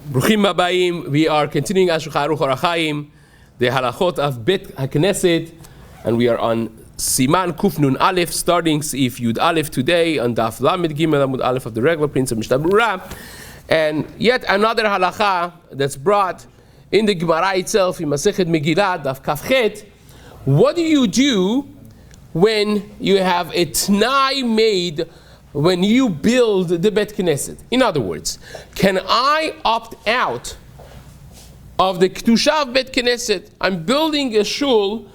Bruchim Habayim, we are continuing Shulchan Aruch Orach Chaim, the halachot of Bet HaKnesset, and we are on Siman Kuf Nun Aleph, starting Seif Yud Aleph today on Daf Lamed Gimel Amud Aleph of the regular prince of Mishna Berura, and yet another halacha that's brought in the Gemara itself in Masechet Megillah Daf Kafchet. What do you do when you have a t'nai made when you build the Bet Knesset? In other words, can I opt out of the Kedusha of Bet Knesset? I'm building a shul,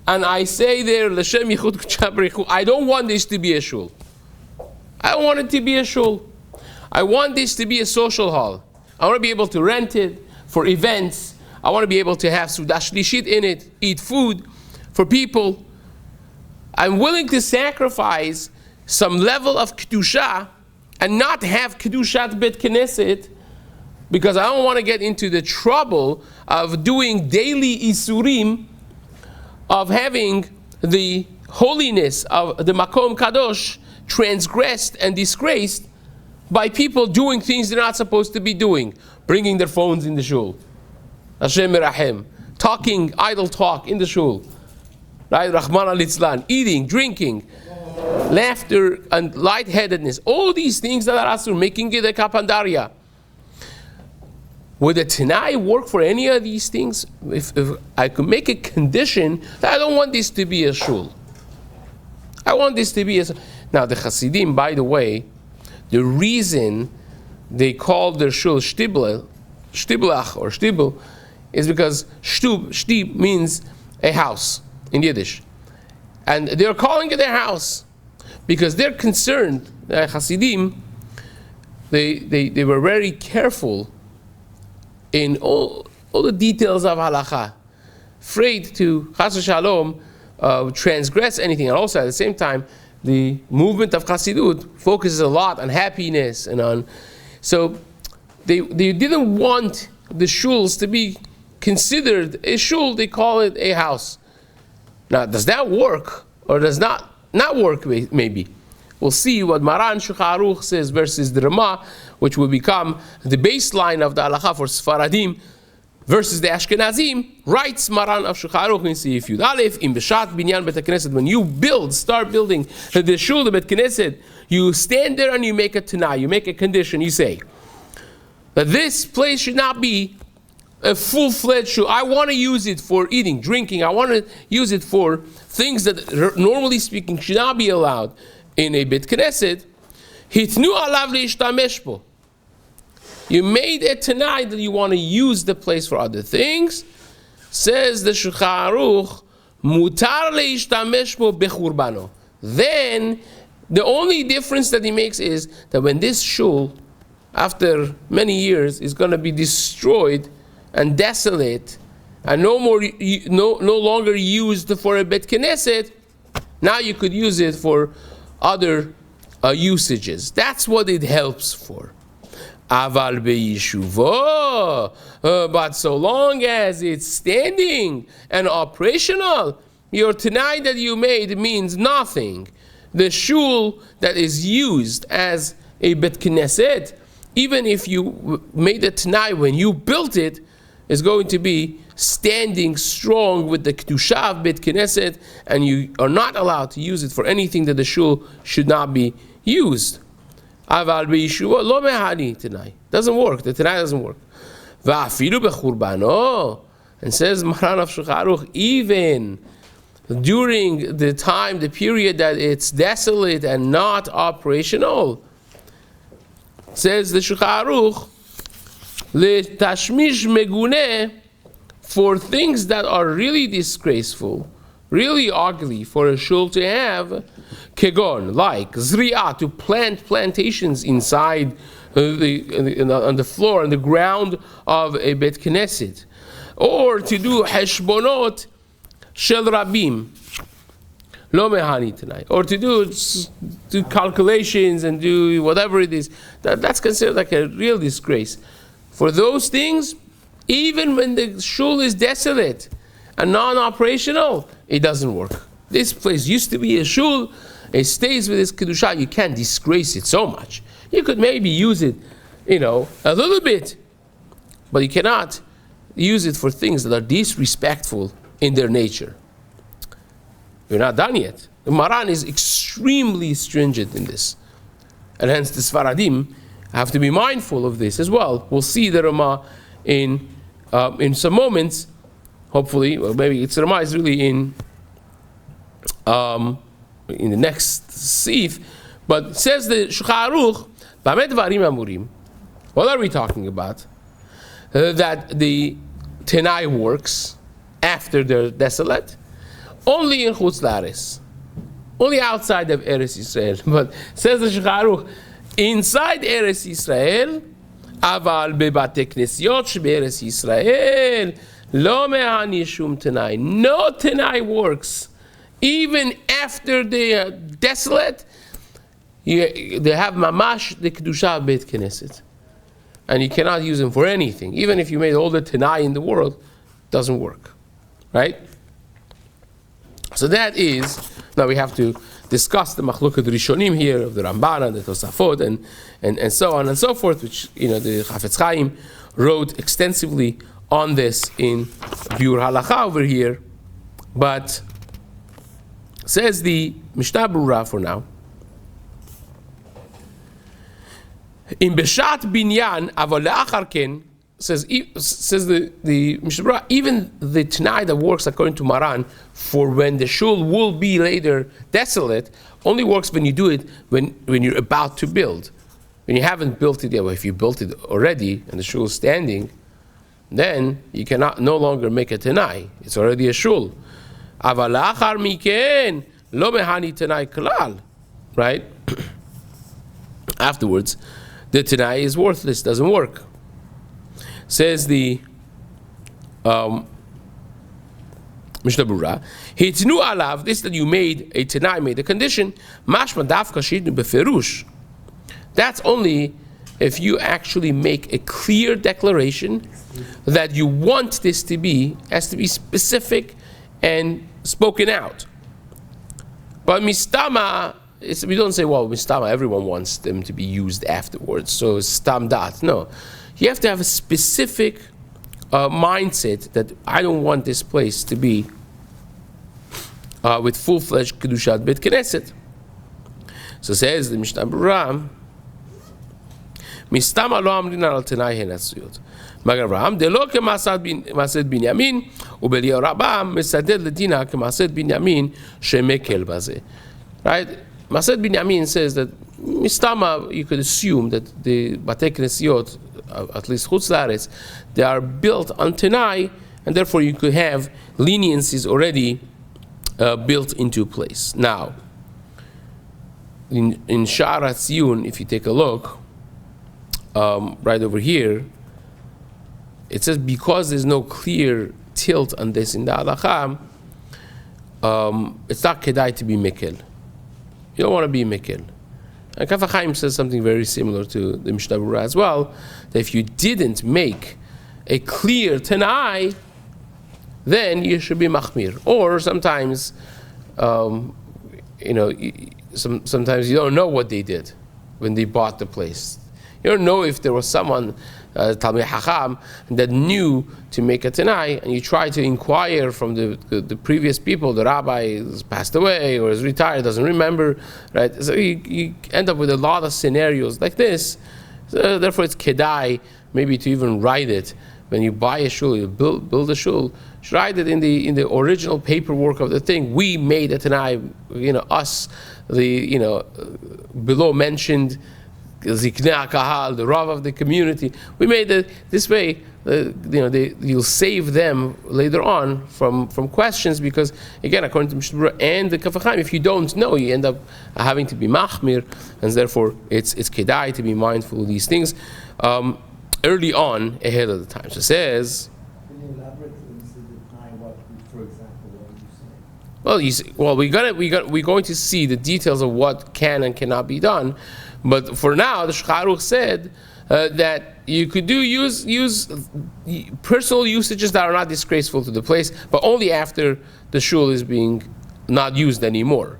and I say there, L'Shem Yichud K'Shem B'Richu, I don't want this to be a shul. I don't want it to be a shul. I want this to be a social hall. I want to be able to rent it for events. I want to be able to have Sudah Shlishit in it, eat food for people. I'm willing to sacrifice some level of Kedusha and not have Kedushat Bet Knesset because I don't want to get into the trouble of doing daily Isurim, of having the holiness of the Makom Kadosh transgressed and disgraced by people doing things they're not supposed to be doing, bringing their phones in the shul, Hashem Merahem, talking idle talk in the shul, right? Rahman al-Itzlan, eating, drinking, laughter and lightheadedness, all these things that are asur, making it a kapandaria. Would a Tanai work for any of these things? If I could make a condition that I don't want this to be a shul. I want this to be a... Now the Hasidim, by the way, the reason they call their shul shtiblach or shtibel is because shtib means a house in Yiddish. And they're calling it their house because they're concerned. The Hasidim, they were very careful in all the details of halacha, afraid to chas v'shalom transgress anything. And also at the same time, the movement of Chassidut focuses a lot on happiness and on. So they didn't want the shuls to be considered a shul. They call it a house. Now, does that work or does not work? Maybe we'll see what Maran Shulchan Aruch says versus the Rama, which will become the baseline of the halacha for Sfaradim versus the Ashkenazim. Writes Maran of Shulchan Aruch in Seif Yud Aleph in Beshat Binyan Bet Knesset. When you start building the shul, the Bet Knesset, you stand there and you make a tanai, you make a condition. You say that this place should not be a full-fledged shul. I want to use it for eating, drinking. I want to use it for things that, normally speaking, should not be allowed in a Bet Knesset. Hitnu alav leishtamesh bo. You made a tonight that you want to use the place for other things. Says the Shulchan Aruch, mutar leishtamesh bo bechurbano. Then the only difference that he makes is that when this shul, after many years, is going to be destroyed and desolate, and no longer used for a Bet Knesset, now you could use it for other usages. That's what it helps for. Aval be'yishuvo, but so long as it's standing and operational, your tanai that you made means nothing. The shul that is used as a Bet Knesset, even if you made a tanai when you built it, is going to be standing strong with the Kedusha of Bet Knesset, and you are not allowed to use it for anything that the shul should not be used. Aval be'yishuvo lo mehani tanai. Doesn't work. The tanai doesn't work. Va'afilu bechurbano. And says Maran of Shulchan Aruch, even during the time, the period that it's desolate and not operational, says the Shulchan Aruch, Tashmish meguneh, for things that are really disgraceful, really ugly for a shul to have, kegon, like zri'ah, to plant plantations inside on the floor, on the ground of a Bet Knesset, or to do heshbonot shel rabim, lo mehani tonight, or to do calculations and do whatever it is, that's considered like a real disgrace. For those things, even when the shul is desolate and non-operational, it doesn't work. This place used to be a shul, it stays with its kedusha. You can't disgrace it so much. You could maybe use it, a little bit but you cannot use it for things that are disrespectful in their nature. We're not done yet. The Maran is extremely stringent in this. And hence the Sfaradim have to be mindful of this as well. We'll see the Rama in some moments, hopefully, well, maybe it's Rama is really in the next Sif, but says the Shulchan Aruch, B'amet Dvarim Amurim. What are we talking about? That the Tenai works after they're desolate, only in Chutz La'aretz, only outside of Eretz Yisrael. But says the Shulchan Aruch, inside Eretz Yisrael, Aval bebate knesiot shebe'eretz Yisrael, lo me'ani shum Tenai. No Tenai works. Even after they are desolate, they have mamash the kedusha beit knesset, and you cannot use them for anything. Even if you made all the Tenai in the world, it doesn't work, right? So that is, now we have to discuss the Machloket Rishonim here of the Ramban and the Tosafot and so on and so forth, which the Chafetz Chaim wrote extensively on this in Biur Halacha over here, but says the Mishnah Berura for now. In Beshat Binyan Avol Le'achar Ken, says the Mishnah Berura, even the Tanai that works according to Maran for when the shul will be later desolate only works when you do it when you're about to build. When you haven't built it yet, well, if you built it already and the shul is standing, then you cannot no longer make a Tanai. It's already a shul. Aval Le'achar Miken Lo Mehani Tanai Klal, right? Afterwards, the Tanai is worthless, doesn't work. Says the Mishnah Berura, Hitnu alav, this that you made a Tanai, made a condition, mashma dafka shidnu beferush. That's only if you actually make a clear declaration that you want this to be, has to be specific and spoken out. But mistama, we don't say, well, mistama, everyone wants them to be used afterwards, so stam dat. No. You have to have a specific mindset that I don't want this place to be with full-fledged Kedushat Beit Knesset. So says the Mishnah Berura, Mistama lo amrin al tenai henatzuyot. Magar Avraham, de lo kemasad Binyamin, ubeliyahu Rabam, mesaded ledina kemasad Binyamin, shemekel bazeh. Right? Masad Binyamin says that Mistama, you could assume that the Batei Knesiot, at least Chutz La'aretz, they are built on Tenai, and therefore you could have leniencies already built into place. Now, in Sha'ar HaTziyun, if you take a look, right over here, it says because there's no clear tilt on this in the Halacha, it's not kedai to be Mekel. You don't want to be Mekel. And Kaf HaChaim says something very similar to the Mishnah Berura as well, that if you didn't make a clear Tanai, then you should be Machmir. Or sometimes, sometimes you don't know what they did when they bought the place. You don't know if there was someone, Talmid Hacham, that knew to make a Tanai, and you try to inquire from the previous people. The rabbi has passed away or is retired, doesn't remember, right? So you end up with a lot of scenarios like this. So therefore, it's kedai maybe to even write it when you buy a shul, you build a shul. You should write it in the original paperwork of the thing. We made a Tanai, us, below mentioned Ziknei HaKahal, the Rav of the community. We made it this way. You'll save them later on from questions, because again, according to Mishnah Berura and the Kaf HaChaim, if you don't know, you end up having to be machmir, and therefore it's kedai to be mindful of these things early on, ahead of the time. So it says. Can you elaborate what, for example, what you say? Well, we're going to see the details of what can and cannot be done. But for now, the Shulchan Aruch said that you could use personal usages that are not disgraceful to the place, but only after the shul is being not used anymore.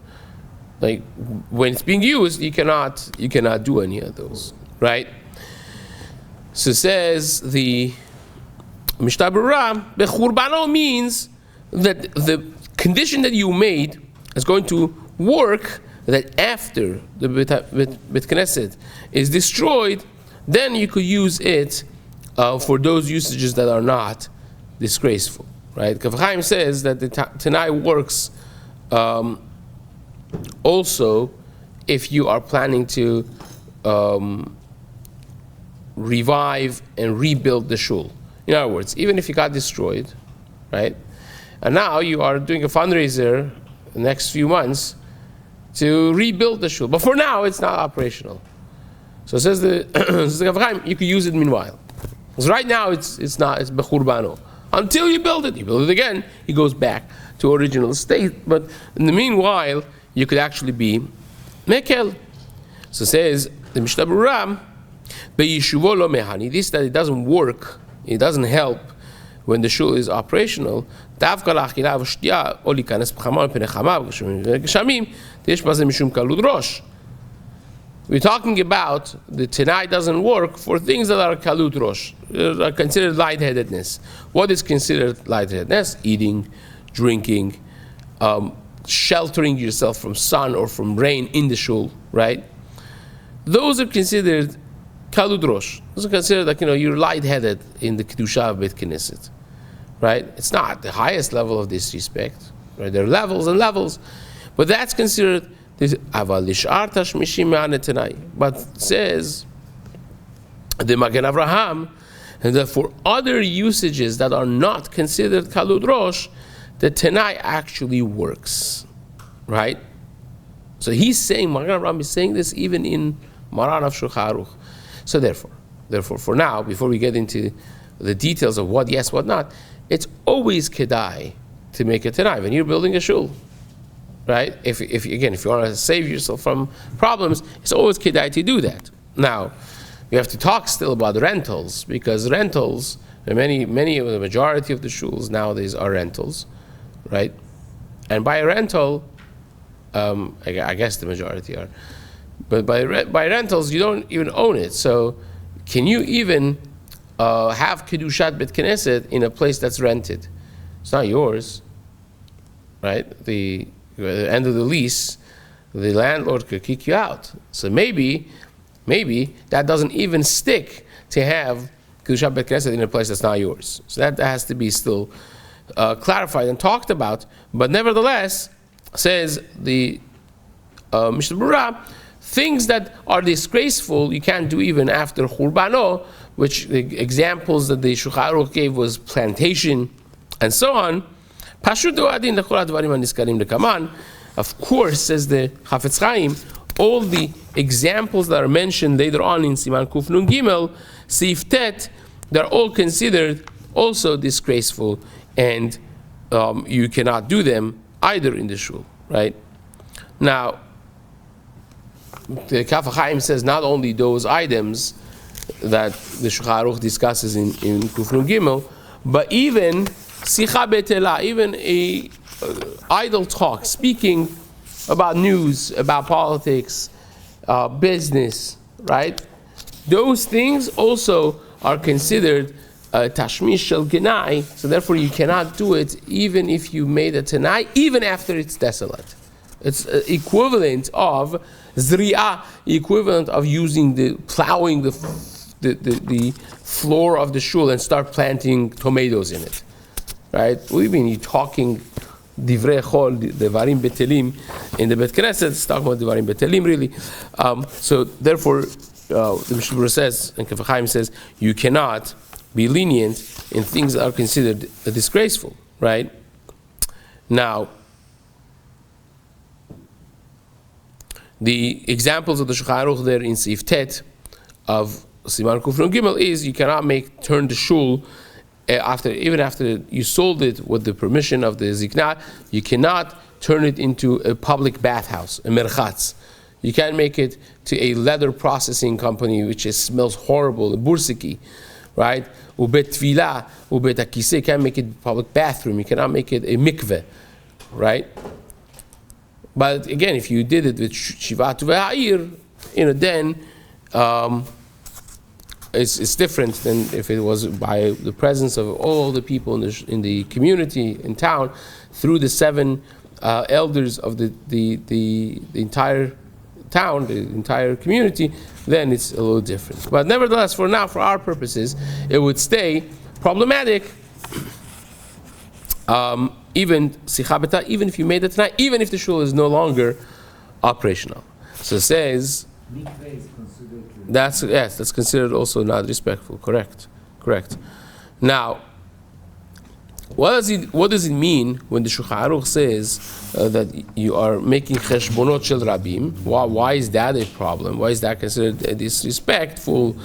Like when it's being used, you cannot do any of those, right? So says the Mishna Berura, Bechurbano means that the condition that you made is going to work, that after the Bet Knesset is destroyed, then you could use it for those usages that are not disgraceful, right? Kaf Chaim says that the Tanai works also if you are planning to revive and rebuild the shul. In other words, even if it got destroyed, right? And now you are doing a fundraiser the next few months to rebuild the shul. But for now, it's not operational. So it says the Kaf Chaim, you could use it meanwhile. Because right now it's bechurbano. Until you build it again, it goes back to original state. But in the meanwhile, you could actually be mekel. So it says the Mishna Berura, be'yishuvo lo mehani. This that it doesn't work, it doesn't help when the shul is operational. Davka la'achila v'shtiya o likanes b'chama p'nei chama v'geshamim teyesh b'zeh mishum kalud rosh. We're talking about the Tanai doesn't work for things that are kalut rosh, are considered lightheadedness. What is considered lightheadedness? Eating, drinking, sheltering yourself from sun or from rain in the shul, right? Those are considered kalut rosh. Those are considered like, you're lightheaded in the kedusha of Bet Knesset, right? It's not the highest level of disrespect, right? There are levels and levels, but that's considered. But says the Magen Avraham that for other usages that are not considered kalud rosh, the Tanai actually works, right? So he's saying, Magen Avraham is saying this even in Maran of Shulchan Aruch. So therefore, for now, before we get into the details of what yes, what not, it's always kedai to make a Tanai when you're building a shul. Right? If you want to save yourself from problems, it's always kedai to do that. Now, we have to talk still about rentals, because rentals, many of the majority of the shuls nowadays are rentals, right? And by a rental, I guess the majority are, but by rentals you don't even own it. So, can you even have kedushat bet knesset in a place that's rented? It's not yours, right? At the end of the lease, the landlord could kick you out. So maybe that doesn't even stick to have kedushat bet knesset in a place that's not yours. So that has to be still clarified and talked about. But nevertheless, says the Mishna Berura, things that are disgraceful you can't do even after churbano, which the examples that the Shulchan Aruch gave was plantation and so on. Of course, says the Chafetz Chaim, all the examples that are mentioned later on in Siman Kuf Nun Gimel, Sif Tet, they're all considered also disgraceful, and you cannot do them either in the shul, right? Now, the Kaf Chaim says not only those items that the Shulchan Aruch discusses in Kuf Nun Gimel, but even Sicha Betela, even a idle talk, speaking about news, about politics, business, right? Those things also are considered tashmish shel genai, so therefore you cannot do it even if you made a tanai, even after it's desolate. It's equivalent of zri'ah, equivalent of plowing the floor of the shul and start planting tomatoes in it. Right? What do you mean? You're talking divrei chol, devarim betelim in the Bet Knesset. It's talking about devarim betelim, really. So therefore, the Mishna Berura says, and Kaf Chaim says, you cannot be lenient in things that are considered disgraceful. Right? Now, the examples of the Shulchan Aruch there in Sif Tet of Siman Kuf Nun Gimel is you cannot turn the shul even after you sold it with the permission of the Ziknah, you cannot turn it into a public bathhouse, a merchatz. You can't make it to a leather processing company which smells horrible, a bursiki, right? Ubet tvila, ubet akise, you can't make it a public bathroom, you cannot make it a mikveh, right? But again, if you did it with Shivat V'Ha'ir, then it's different than if it was by the presence of all the people in the community, in town, through the 7 elders of the entire town, the entire community. Then it's a little different. But nevertheless, for now, for our purposes, it would stay problematic. Even if you made it tonight, even if the shul is no longer operational. So it says that's considered also not respectful. Correct. Now, what does it mean when the Shulchan Aruch says that you are making cheshbonot shel rabim? Why is that a problem? Why is that considered a disrespectful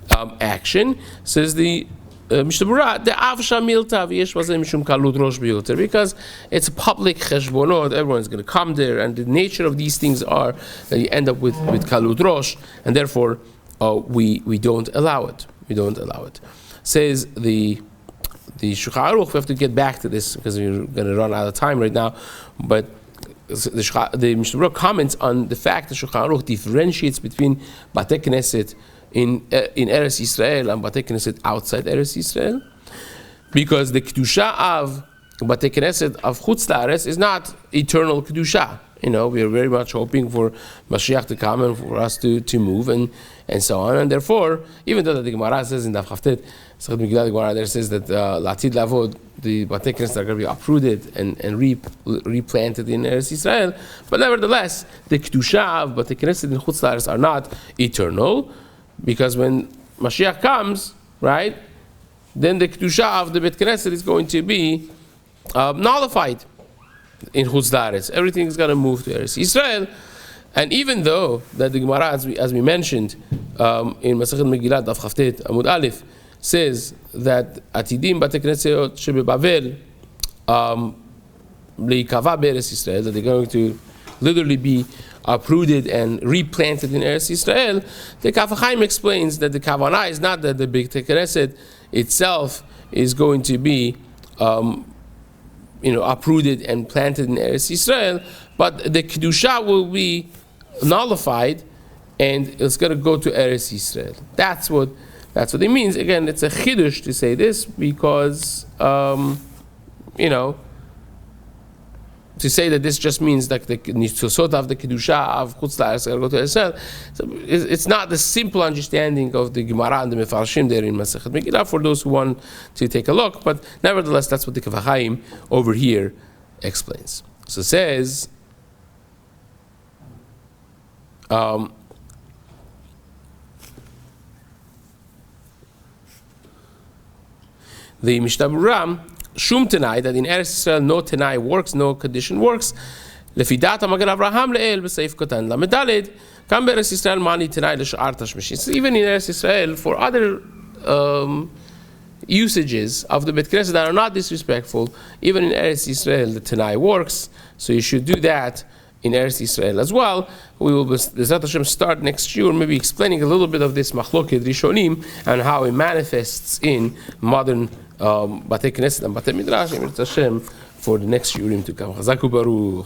action? Says the Mishna Berura, the avsha milta v'yesh v'zeh mishum kalut rosh biyuter, because it's a public cheshbonot. Everyone's going to come there, and the nature of these things are that you end up with kalut rosh, and therefore we don't allow it. Says the Shulchan Aruch. We have to get back to this because we're going to run out of time right now. But the Mishna Berura comments on the fact that Shulchan Aruch differentiates between Batei Knesset in Eretz Yisrael and Batei Knesset outside Eretz Yisrael, because the kedusha of Batei Knesset of Chutz La'aretz is not eternal kedusha. We are very much hoping for Mashiach to come and for us to move and so on. And therefore, even though the Gemara says in Daf Chavtet, the Gemara there says that Latid Lavod, the Batei Knesset are going to be uprooted and replanted in Eretz Yisrael, but nevertheless, the kedusha of Batei Knesset in Chutz La'aretz are not eternal, because when Mashiach comes, right, then the kedusha of the Bet Knesset is going to be nullified in Chutz La'aretz. Everything is going to move to Eretz Yisrael. And even though that the Gemara, as we mentioned in Masechet Megillah Daf Chavtet Amud Aleph, says that Atidim Batei Knesset shebeBavel leikava be'Eretz Yisrael, that they're going to literally be uprooted and replanted in Eretz Yisrael, the Kaf HaChaim explains that the kavanah is not that the Batei Knesset itself is going to be uprooted and planted in Eretz Yisrael, but the kedusha will be nullified and it's going to go to Eretz Yisrael. That's what it means. Again, it's a chiddush to say this because to say that this just means that the nitzosot of the kedusha of Chutz La'aretz are going to go to Israel. So it's not the simple understanding of the Gemara and the Mefarshim there in Masechet Megillah for those who want to take a look. But nevertheless, that's what the Kaf HaChaim over here explains. So it says, the Mishna Berura, Shum Tenai, that in Eretz Yisrael no Tenai works, no condition works. Lefidat Magen Avraham le'el b'seif kotan lamedaled. Kam be'Eretz Yisrael mani Tenai l'sha'ar tashmishin. Even in Eretz Yisrael, for other usages of the Bet Knesset that are not disrespectful, even in Eretz Yisrael the Tenai works. So you should do that in Eretz Yisrael as well. We will, B'ezrat Hashem, start next year, maybe explaining a little bit of this Machloket Rishonim and how it manifests in modern Batei Knesset and Batei Midrash, B'ezrat Hashem, for the next Shurim to come. Chazaku Baruch.